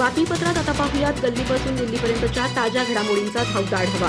बातमीपत्रात आता पाहूयात गल्लीपासून दिल्लीपर्यंतच्या ताज्या घडामोडींचा धावता आढावा.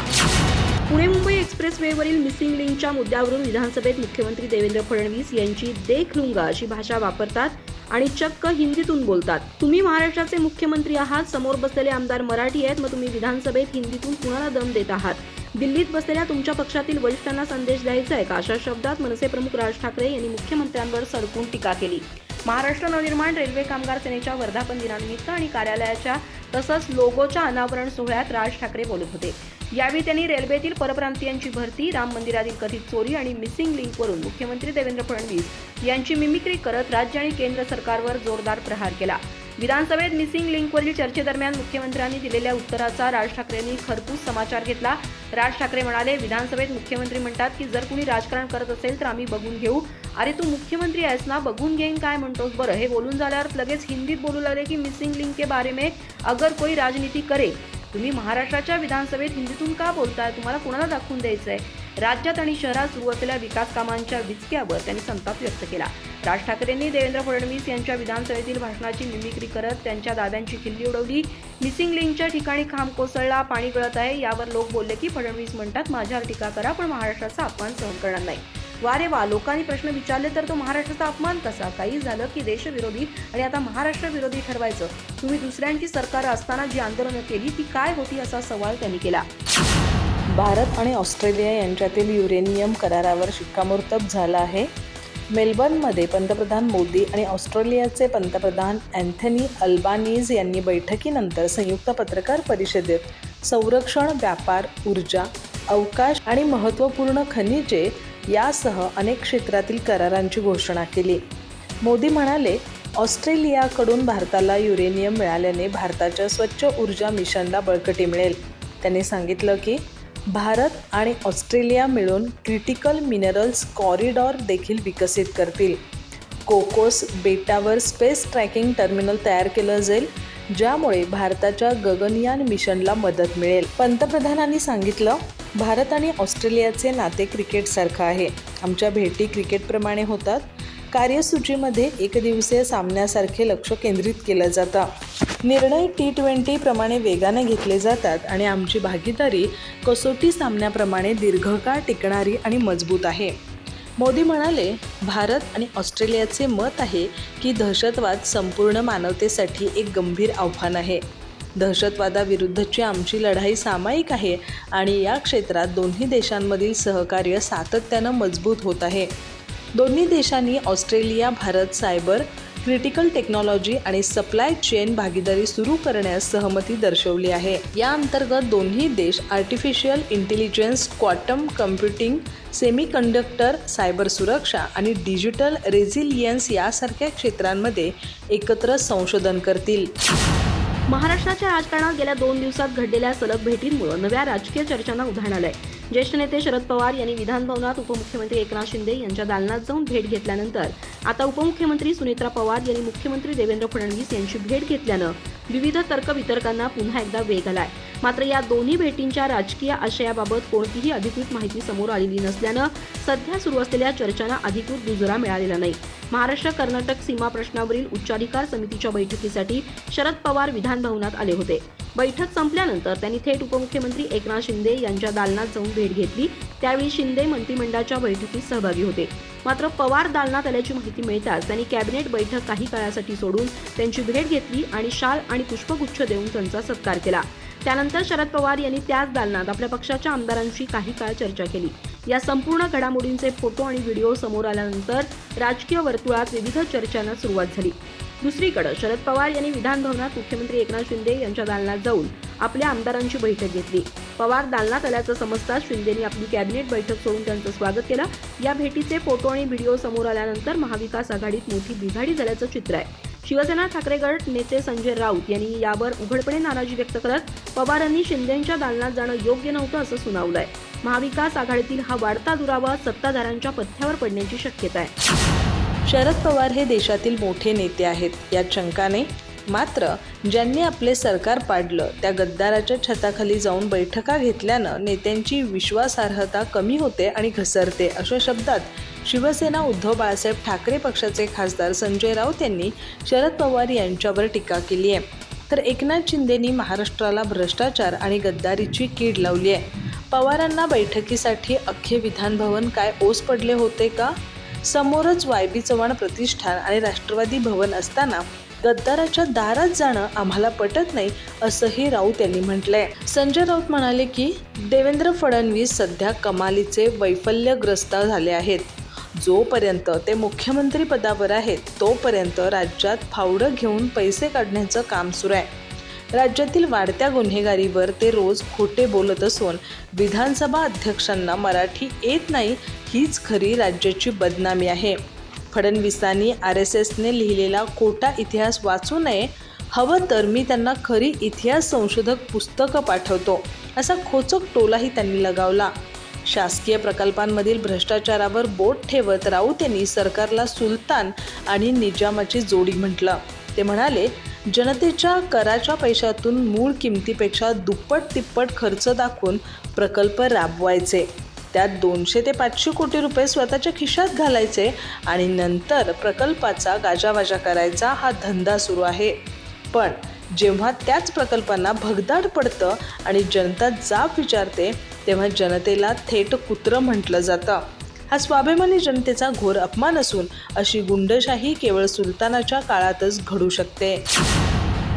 पुणे मुंबई एक्सप्रेस वेवरील मिसिंग लिंकच्या मुद्द्यावरून विधानसभेत मुख्यमंत्री देवेंद्र फडणवीस यांची देख लूंगा अशी भाषा वापरतात आणि चक्क हिंदीतून बोलतात. तुम्ही महाराष्ट्राचे मुख्यमंत्री आहात, समोर बसलेले आमदार मराठी आहेत, मग तुम्ही विधानसभेत हिंदीतून कुणाला दम देत आहात? दिल्लीत बसलेल्या तुमच्या पक्षातील वरिष्ठांना संदेश द्यायचा आहे का? अशा शब्दात मनसे प्रमुख राज ठाकरे यांनी मुख्यमंत्र्यांवर सडकून टीका केली. महाराष्ट्र नवनिर्माण रेल्वे कामगार सेनेच्या वर्धापन दिनानिमित्त आणि कार्यालयाच्या तसंच लोगोच्या अनावरण सोहळ्यात राज ठाकरे बोलत होते. यावेळी त्यांनी रेल्वेतील परप्रांतीयांची भरती, राम मंदिरातील कथित चोरी आणि मिसिंग लिंकवरून मुख्यमंत्री देवेंद्र फडणवीस यांची मिमिक्री करत राज्य आणि केंद्र सरकारवर जोरदार प्रहार केला. विधानसभेत मिसिंग लिंकवरील चर्चेदरम्यान मुख्यमंत्र्यांनी दिलेल्या उत्तराचा राज ठाकरेंनी खरपूस समाचार घेतला. राज ठाकरे म्हणाले, विधानसभेत मुख्यमंत्री म्हणतात की जर कुणी राजकारण करत असेल तर आम्ही बघून घेऊ. अरे तू मुख्यमंत्री आहेस ना, बघून घेईन काय म्हणतोस बरं? हे बोलून झाल्यावर लगेच हिंदीत बोलू लागले की मिसिंग लिंक के बारे में अगर कोई राजनीति करे. तुम्ही महाराष्ट्राच्या विधानसभेत हिंदीतून का बोलताय? तुम्हाला कुणाला दाखवून द्यायचंय? राज्यात आणि शहरात सुरू असलेल्या विकास कामांच्या विचक्यावर त्यांनी संताप व्यक्त केला. राज ठाकरेंनी देवेंद्र फडणवीस यांच्या विधानसभेतील भाषणाची मिमिक्री करत त्यांच्या दाव्यांची खिल्ली उडवली. मिसिंग लिंकच्या ठिकाणी खांब कोसळला, पाणी गळत आहे. यावर लोक बोलले की फडणवीस म्हणतात माझ्यावर टीका करा पण महाराष्ट्राचा अपमान सहन करणार नाही. वा रे वा, लोकांनी प्रश्न विचारले तर तो महाराष्ट्राचा अपमान कसा? काही झालं की देशविरोधी आणि आता महाराष्ट्र विरोधी ठरवायचं. तुम्ही दुसऱ्यांची सरकार असताना जी आंदोलनं केली ती काय होती असा सवाल त्यांनी केला. भारत आणि ऑस्ट्रेलिया यांच्यातील युरेनियम करारावर शिक्कामोर्तब झाला आहे. मेलबर्नमध्ये पंतप्रधान मोदी आणि ऑस्ट्रेलियाचे पंतप्रधान अँथनी अल्बानीज यांनी बैठकीनंतर संयुक्त पत्रकार परिषदेत संरक्षण, व्यापार, ऊर्जा, अवकाश आणि महत्त्वपूर्ण खनिजे यासह अनेक क्षेत्रातील करारांची घोषणा केली. मोदी म्हणाले, ऑस्ट्रेलियाकडून भारताला युरेनियम मिळाल्याने भारताच्या स्वच्छ ऊर्जा मिशनला बळकटी मिळेल. त्यांनी सांगितलं की भारत आणि ऑस्ट्रेलिया मिळून क्रिटिकल मिनरल्स कॉरिडॉर देखील विकसित करतील. कोकोस बेटावर स्पेस ट्रॅकिंग टर्मिनल तयार केलं जाईल, ज्यामुळे भारताच्या गगनयान मिशनला मदत मिळेल. पंतप्रधानांनी सांगितलं, भारत आणि ऑस्ट्रेलियाचे नाते क्रिकेटसारखं आहे. आमच्या भेटी क्रिकेटप्रमाणे होतात. कार्यसूचीमध्ये एकदिवसीय सामन्यासारखे लक्ष केंद्रित केलं जातं. निर्णय T20 प्रमाणे वेगाने घेतले जातात आणि आमची भागीदारी कसोटी सामन्याप्रमाणे दीर्घकाळ टिकणारी आणि मजबूत आहे. मोदी म्हणाले, भारत आणि ऑस्ट्रेलियाचे मत आहे की दहशतवाद संपूर्ण मानवतेसाठी एक गंभीर आव्हान आहे. दहशतवादाविरुद्धची आमची लढाई सामायिक आहे आणि या क्षेत्रात दोन्ही देशांमधील सहकार्य सातत्यानं मजबूत होत आहे. दोन्ही देशांनी Australia Bharat cyber, critical technology आणि सप्लाय चेन भागीदारी सुरू करण्यास सहमती दर्शवली आहे. या अंतर्गत दोन्ही देश artificial intelligence, quantum computing, semiconductor, cyber सुरक्षा आणि डिजिटल रेझिलियन्स यासारख्या क्षेत्रांमध्ये एकत्र संशोधन करतील. महाराष्ट्राच्या राजकारणात गेल्या 2 दिवसात घडलेल्या सलग भेटींमुळे नव्या राजकीय चर्चांना उधाण आलंय. ज्येष्ठ नेते शरद पवार यांनी विधानभवनात उपमुख्यमंत्री एकनाथ शिंदे यांच्या दालनात जाऊन भेट घेतल्यानंतर आता उपमुख्यमंत्री सुनेत्रा पवार यांनी मुख्यमंत्री देवेंद्र फडणवीस यांची भेट घेतल्यानं विविध तर्कवितर्कांना पुन्हा एकदा वेग आलाय. मात्र या दोन्ही भेटींच्या राजकीय आशयाबाबत कोणतीही अधिकृत माहिती समोर आलेली नसल्यानं सध्या सुरू असलेल्या चर्चांना अधिकृत दुजोरा मिळालेला नाही. महाराष्ट्र कर्नाटक सीमा प्रश्नावरील उच्चाधिकार समितीच्या बैठकीसाठी शरद पवार विधानभवनात आले होते. बैठक संपल्यानंतर त्यांनी थेट उपमुख्यमंत्री एकनाथ शिंदे यांच्या दालनात जाऊन भेट घेतली. त्यावेळी शिंदे मंत्रिमंडळाच्या बैठकीत सहभागी होते. मात्र पवार दालनात आल्याची माहिती मिळताच त्यांनी कॅबिनेट बैठक काही काळासाठी सोडून त्यांची भेट घेतली आणि शाल आणि पुष्पगुच्छ देऊन त्यांचा सत्कार केला. त्यानंतर शरद पवार यांनी त्याच दालनात आपल्या पक्षाच्या आमदारांशी काही काळ चर्चा केली. या संपूर्ण घडामोडींचे फोटो आणि व्हिडिओ समोर आल्यानंतर राजकीय वर्तुळात विविध चर्चांना सुरुवात झाली. दुसरीकडे शरद पवार यांनी विधानभवनात मुख्यमंत्री एकनाथ शिंदे यांच्या दालनात जाऊन आपल्या आमदारांची बैठक घेतली. पवार दालनात आल्याचं समजताच शिंदेंनी आपली कॅबिनेट बैठक सोडून त्यांचं स्वागत केलं. या भेटीचे फोटो आणि व्हिडिओ समोर आल्यानंतर महाविकास आघाडीत मोठी बिघाडी झाल्याचं चित्र आहे. शिवसेना ठाकरे गट नेते संजय राऊत यांनी यावर उघडपणे नाराजी व्यक्त करत पवारांनी शिंदेंच्या दालनात जाणं योग्य नव्हतं असं सुनावलंय. महाविकास आघाडीतील हा वाढता दुरावा सत्ताधाऱ्यांच्या पथ्यावर पडण्याची शक्यता आहे. शरद पवार हे देशातील मोठे नेते आहेत यात शंका नाही. मात्र ज्यांनी आपले सरकार पाडलं त्या गद्दाराच्या छताखाली जाऊन बैठका घेतल्यानं नेत्यांची विश्वासार्हता कमी होते आणि घसरते, अशा शब्दात शिवसेना उद्धव बाळासाहेब ठाकरे पक्षाचे खासदार संजय राऊत यांनी शरद पवार यांच्यावर टीका केली आहे. तर एकनाथ शिंदेंनी महाराष्ट्राला भ्रष्टाचार आणि गद्दारीची कीड लावली आहे. पवारांना बैठकीसाठी अख्खे विधान भवन काय ओस पडले होते का? समोरच YB चव्हाण प्रतिष्ठान आणि राष्ट्रवादी भवन असताना गद्दाराच्या दारात जाणं आम्हाला पटत नाही, असंही राऊत यांनी म्हटलंय. संजय राऊत म्हणाले की देवेंद्र फडणवीस सध्या कमालीचे वैफल्यग्रस्त झाले आहेत. जोपर्यंत ते मुख्यमंत्री पदावर आहेत तोपर्यंत राज्यात फावडं घेऊन पैसे काढण्याचं काम सुरू आहे. राज्यातील वाढत्या गुन्हेगारीवर ते रोज खोटे बोलत असून विधानसभा अध्यक्षांना मराठी येत नाही हीच खरी राज्याची बदनामी आहे. फडणवीसांनी RSSने लिहिलेला खोटा इतिहास वाचू नये, हवं तर मी त्यांना खरी इतिहास संशोधक पुस्तकं पाठवतो, असा खोचक टोलाही त्यांनी लगावला. शासकीय प्रकल्पांमधील भ्रष्टाचारावर बोट ठेवत राऊत यांनी सरकारला सुलतान आणि निजामाची जोडी म्हटलं. ते म्हणाले, जनतेच्या कराच्या पैशातून मूळ किमतीपेक्षा दुप्पट तिप्पट खर्च दाखवून प्रकल्प राबवायचे, त्यात 200 ते 500 कोटी रुपये स्वतःच्या खिशात घालायचे आणि नंतर प्रकल्पाचा गाजावाजा करायचा हा धंदा सुरू आहे. पण जेव्हा त्याच प्रकल्पांना भगदाड पडतं आणि जनता जाब विचारते तेव्हा जनतेला थेट कुत्रं म्हटलं जातं. हा स्वाभिमानी जनतेचा घोर अपमान असून अशी गुंडशाही केवळ सुलतानाच्या काळातच घडू शकते.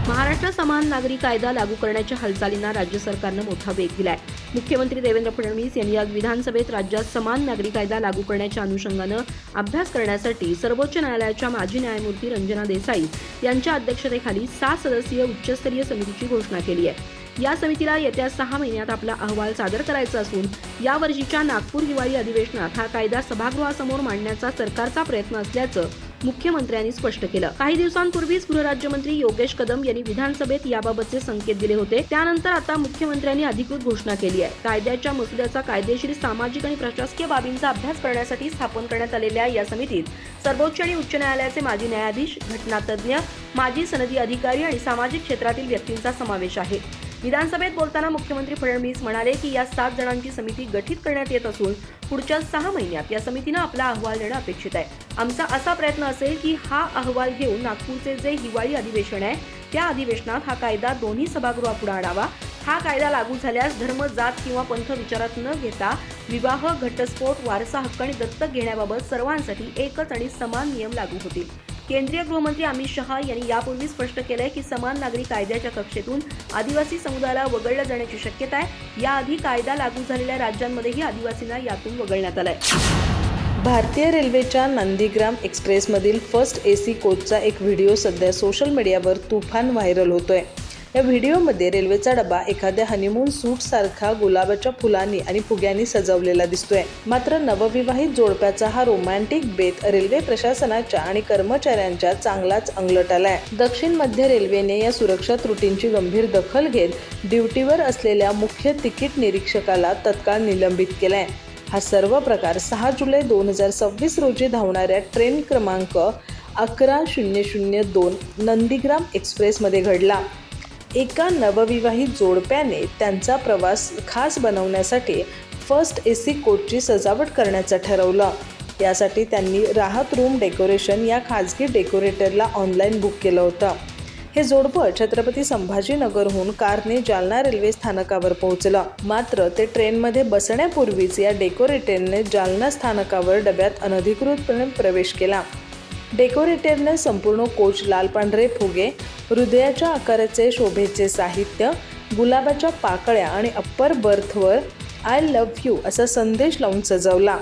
महाराष्ट्र समान नागरी कायदा लागू करण्याच्या हालचालींना राज्य सरकारनं मोठा वेग दिलाय. मुख्यमंत्री देवेंद्र फडणवीस यांनी आज विधानसभेत राज्यात समान नागरी कायदा लागू करण्याच्या अनुषंगानं अभ्यास करण्यासाठी सर्वोच्च न्यायालयाच्या माजी न्यायमूर्ती रंजना देसाई यांच्या अध्यक्षतेखाली 6 सदस्यीय उच्चस्तरीय समितीची घोषणा केली आहे. या समितीला येत्या 6 महिन्यात आपला अहवाल सादर करायचा असून यावर्षीच्या नागपूर हिवाळी अधिवेशनात हा कायदा सभागृहासमोर मांडण्याचा सरकारचा प्रयत्न असल्याचं मुख्यमंत्र्यांनी स्पष्ट केलं. काही दिवसांपूर्वीच गृहराज्यमंत्री योगेश कदम यांनी विधानसभेत याबाबतचे संकेत दिले होते. त्यानंतर आता मुख्यमंत्र्यांनी अधिकृत घोषणा केली आहे. कायद्याच्या मसुद्याचा कायदेशीर, सामाजिक आणि प्रशासकीय बाबींचा अभ्यास करण्यासाठी स्थापन करण्यात आलेल्या या समितीत सर्वोच्च आणि उच्च न्यायालयाचे माजी न्यायाधीश, घटनातज्ञ, माजी सनदी अधिकारी आणि सामाजिक क्षेत्रातील व्यक्तींचा समावेश आहे. विधानसभेत बोलताना मुख्यमंत्री फडणवीस म्हणाले की या 7 जणांची समिती गठीत करण्यात येत असून पुढच्या 6 महिन्यात या समितीनं आपला अहवाल देणं अपेक्षित आहे. आमचा असा प्रयत्न असेल की हा अहवाल घेऊन नागपूरचे जे हिवाळी अधिवेशन आहे त्या अधिवेशनात हा कायदा दोन्ही सभागृहापुढे आणावा. हा कायदा लागू झाल्यास धर्म, जात किंवा पंथ विचारात न घेता विवाह, घटस्फोट, वारसा हक्क आणि दत्तक घेण्याबाबत सर्वांसाठी एकच आणि समान नियम लागू होतील. केंद्रीय गृहमंत्री अमित शहा यांनी यापूर्वी स्पष्ट केलंय की समान नागरी कायद्याच्या कक्षेतून आदिवासी समुदायाला वगळलं जाण्याची शक्यता आहे. याआधी कायदा लागू झालेल्या राज्यांमध्येही आदिवासींना यातून वगळण्यात आलंय. भारतीय रेल्वेच्या नंदीग्राम एक्सप्रेसमधील फर्स्ट AC कोचचा एक व्हिडिओ सध्या सोशल मीडियावर तुफान व्हायरल होतोय. या व्हिडिओमध्ये रेल्वेचा डबा एखाद्या हनीमून सूटसारखा गुलाबाच्या फुलांनी आणि फुग्यांनी सजवलेला दिसतोय. मात्र नवविवाहित जोडप्याचा हा रोमॅन्टिक बेत रेल्वे प्रशासनाच्या आणि कर्मचाऱ्यांच्या चांगलाच अंगलट आलाय. दक्षिण मध्य रेल्वेने या सुरक्षा त्रुटींची गंभीर दखल घेत ड्युटीवर असलेल्या मुख्य तिकीट निरीक्षकाला तत्काळ निलंबित केलाय. हा सर्व प्रकार 6 जुलै 2026 रोजी धावणाऱ्या ट्रेन क्रमांक 11002 नंदीग्राम एक्सप्रेसमध्ये घडला. एका नवविवाहित जोडप्याने त्यांचा प्रवास खास बनवण्यासाठी फर्स्ट AC कोचची सजावट करण्याचं ठरवलं. यासाठी त्यांनी राहत रूम डेकोरेशन या खाजगी डेकोरेटरला ऑनलाईन बुक केलं होतं. हे जोडपं छत्रपती संभाजीनगरहून कारने जालना रेल्वे स्थानकावर पोहोचलं. मात्र ते ट्रेनमध्ये बसण्यापूर्वीच या डेकोरेटरने जालना स्थानकावर डब्यात अनधिकृतपणे प्रवेश केला. डेकोरेटरने संपूर्ण कोच लाल पांढरे फुगे, हृदयाच्या आकाराचे शोभेचे साहित्य, गुलाबाच्या पाकळ्या आणि अप्पर बर्थवर आय लव्ह यू असा संदेश लावून सजवला.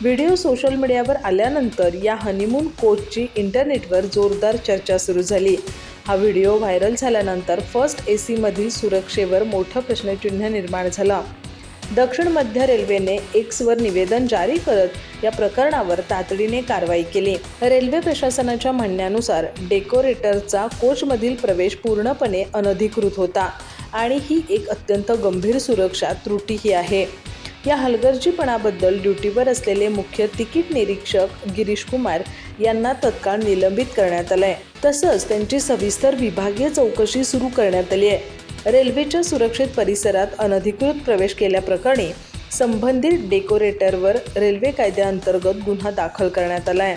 व्हिडिओ सोशल मीडियावर आल्यानंतर या हनीमून कोचची इंटरनेटवर जोरदार चर्चा सुरू झाली. हा व्हिडिओ व्हायरल झाल्यानंतर फर्स्ट AC मधील सुरक्षेवर मोठं प्रश्नचिन्ह निर्माण झालं. दक्षिण मध्य रेल्वेने Xवर निवेदन जारी करत या प्रकरणावर तातडीने कारवाई केली. रेल्वे प्रशासनाच्या म्हणण्यानुसार डेकोरेटरचा कोचमधील प्रवेश पूर्णपणे अनधिकृत होता आणि ही एक अत्यंत गंभीर सुरक्षा त्रुटीही आहे. या हलगर्जीपणाबद्दल ड्युटीवर असलेले मुख्य तिकीट निरीक्षक गिरीश कुमार यांना तत्काळ निलंबित करण्यात आलंय. तसंच त्यांची सविस्तर विभागीय चौकशी सुरू करण्यात आली आहे. रेल्वेच्या सुरक्षित परिसरात अनधिकृत प्रवेश केल्याप्रकरणी संबंधित डेकोरेटरवर रेल्वे कायद्याअंतर्गत गुन्हा दाखल करण्यात आला आहे.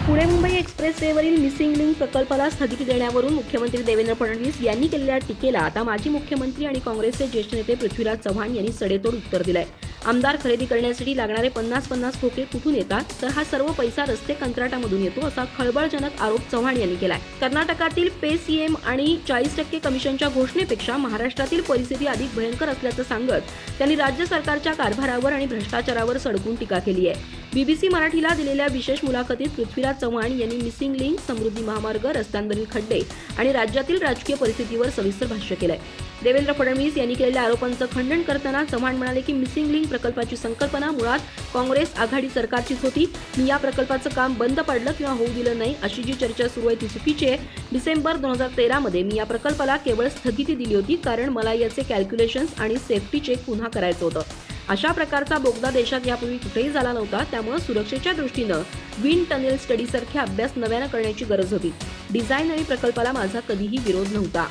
पुणे मुंबई एक्सप्रेस वेवरील मिसिंग लिंक प्रकल्पाला स्थगिती देण्यावरून मुख्यमंत्री देवेंद्र फडणवीस यांनी केलेल्या टीकेला आता माजी मुख्यमंत्री आणि काँग्रेसचे ज्येष्ठ नेते पृथ्वीराज चव्हाण यांनी सडेतोड उत्तर दिलंय. आमदार खरेदी करण्यासाठी लागणारे 50-50 खोके कुठून येतात, तर हा सर्व पैसा रस्ते कंत्राटामधून येतो, असा खळबळजनक आरोप चव्हाण यांनी केलाय. कर्नाटकातील पे सीएम आणि 40% कमिशनच्या घोषणेपेक्षा महाराष्ट्रातील परिस्थिती अधिक भयंकर असल्याचं सांगत त्यांनी राज्य सरकारच्या कारभारावर आणि भ्रष्टाचारावर सडकून टीका केली आहे. बीबीसी मराठीला दिलेल्या विशेष मुलाखतीत पृथ्वीराज चव्हाण यांनी मिसिंग लिंक, समृद्धी महामार्ग, रस्त्यांवरील खड्डे आणि राज्यातील राजकीय परिस्थितीवर सविस्तर भाष्य केलंय. देवेंद्र फडणवीस यांनी केलेल्या आरोपांचं खंडन करताना चव्हाण म्हणाले की मिसिंग लिंक प्रकल्पाची संकल्पना मुळात काँग्रेस आघाडी सरकारचीच होती. मी या प्रकल्पाचं काम बंद पाडलं किंवा होऊ दिलं नाही अशी जी चर्चा सुरू आहे ती चुकीची आहे. डिसेंबर 2013 मध्ये मी या प्रकल्पाला केवळ स्थगिती दिली होती कारण मला याचे कॅल्क्युलेशन्स आणि सेफ्टी चेक पुन्हा करायचं होतं. अशा प्रकारचा बोगदा देशात यापूर्वी कुठेही झाला नव्हता. त्यामुळे सुरक्षेच्या दृष्टीनं विंड टनेल स्टडीसारखे अभ्यास नव्यानं करण्याची गरज होती. डिझाईन आणि प्रकल्पाला माझा कधीही विरोध नव्हता.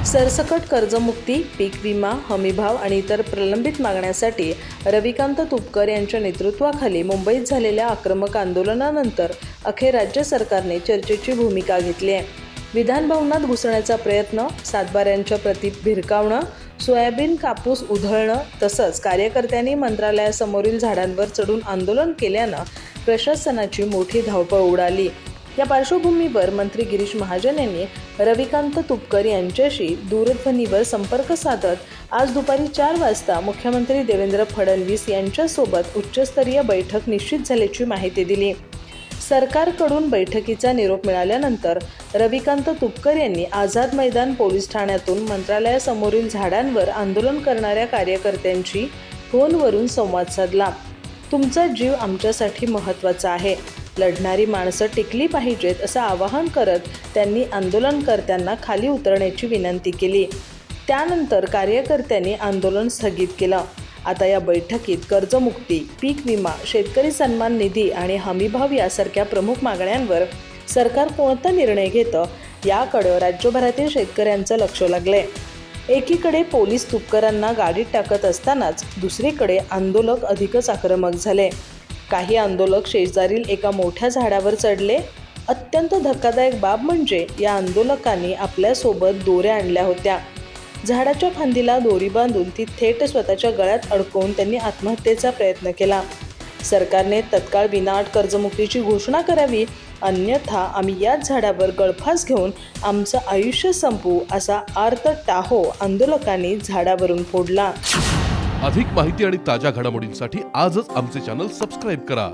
सरसकट कर्जमुक्ती, पीक विमा, हमीभाव आणि इतर प्रलंबित मागण्यासाठी रविकांत तुपकर यांच्या नेतृत्वाखाली मुंबईत झालेल्या आक्रमक आंदोलनानंतर अखेर राज्य सरकारने चर्चेची भूमिका घेतली आहे. विधान भवनात घुसण्याचा प्रयत्न, सातबाऱ्यांच्या प्रती भिरकावणं, सोयाबीन कापूस उधळणं तसंच कार्यकर्त्यांनी मंत्रालयासमोरील झाडांवर चढून आंदोलन केल्यानं प्रशासनाची मोठी धावपळ उडाली. या पार्श्वभूमीवर मंत्री गिरीश महाजन यांनी रविकांत तुपकर यांच्याशी दूरध्वनीवर संपर्क साधत आज दुपारी 4 वाजता मुख्यमंत्री देवेंद्र फडणवीस यांच्यासोबत उच्चस्तरीय बैठक निश्चित झाल्याची माहिती दिली. सरकारकडून बैठकीचा निरोप मिळाल्यानंतर रविकांत तुपकर यांनी आझाद मैदान पोलीस ठाण्यातून मंत्रालयासमोरील झाडांवर आंदोलन करणाऱ्या कार्यकर्त्यांशी फोनवरून संवाद साधला. तुमचा जीव आमच्यासाठी महत्त्वाचा आहे, लढणारी माणसं टिकली पाहिजेत असं आवाहन करत त्यांनी आंदोलनकर्त्यांना खाली उतरण्याची विनंती केली. त्यानंतर कार्यकर्त्यांनी आंदोलन स्थगित केलं. आता या बैठकीत कर्जमुक्ती, पीक विमा, शेतकरी सन्मान निधी आणि हमीभाव यासारख्या प्रमुख मागण्यांवर सरकार कोणता निर्णय घेतं याकडे राज्यभरातील शेतकऱ्यांचं लक्ष लागलंय. एकीकडे पोलीस तुपकरांना गाडीत टाकत असतानाच दुसरीकडे आंदोलक अधिकच आक्रमक झाले. काही आंदोलक शेजारील एका मोठ्या झाडावर चढले. अत्यंत धक्कादायक बाब म्हणजे या आंदोलकांनी आपल्यासोबत दोऱ्या आणल्या होत्या. झाडाच्या फांदीला दोरी बांधून ती थेट स्वतःच्या गळ्यात अडकवून त्यांनी आत्महत्येचा प्रयत्न केला. सरकारने तत्काळ विनाअट कर्जमुक्तीची घोषणा करावी, अन्यथा आम्ही याच झाडावर गळफास घेऊन आमचं आयुष्य संपवू असा आर्त टाहो आंदोलकांनी झाडावरून फोडला. अधिक माहिती आणि ताज्या घडामोडींसाठी आजच आमचे चॅनल सबस्क्राईब करा.